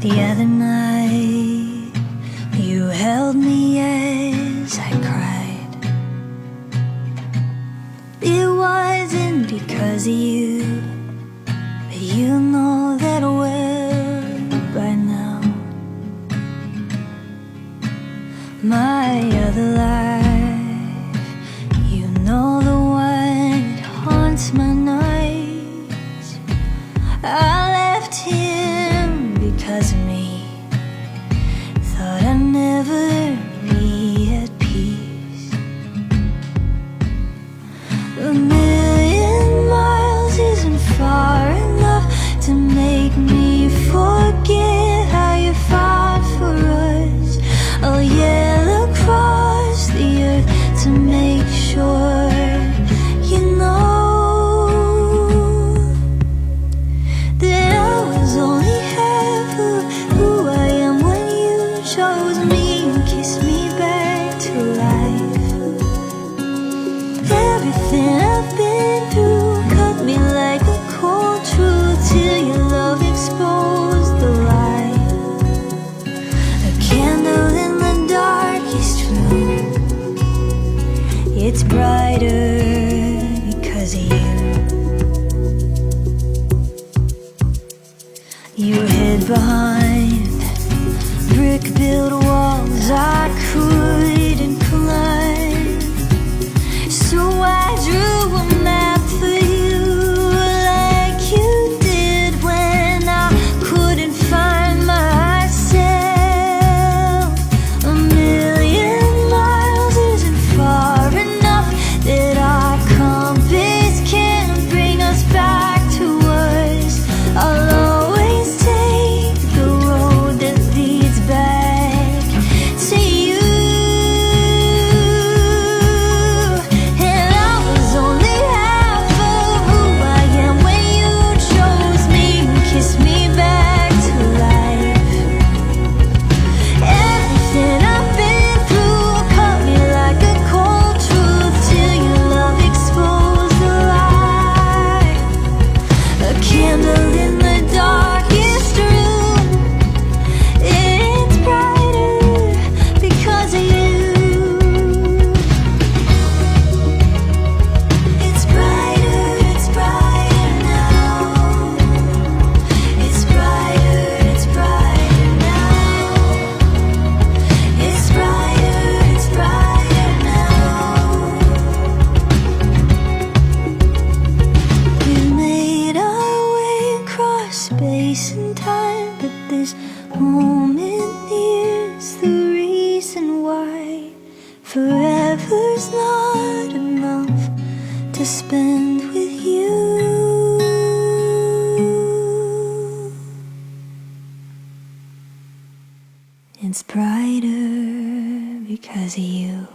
The other night, you held me as I cried. It wasn't because of you, but you know that well by now. My other life, you know the one that haunts my nights. I left him because of me. Thought I'd never be at peace. A million miles isn't far enough to make me forget how you fought for us. I'll yell across the earth to make sure you know that I was only half of who I am when you chose me and kissed me back to life. Everything I've been through cut me like a cold truth till your love exposed the light. A candle in the darkest room, it's brighter because of you. You hid behind brick-built walls I couldn't climb, so I drew a map for you like you did when I couldn't find myself. A million miles isn't far enough that our compass can't bring us back to us. I'll always take the road that leads back to you. And I was only half of who I am when you chose me and kissed me back to life. Everything I've been through cut me like a cold truth till your love exposed the light. A candle in the darkest room, it's brighter because of you. It's brighter now. It's brighter now. It's brighter now. We made our way across space and time, but this moment is the reason why forever's not enough to spend with you. It's brighter because of you.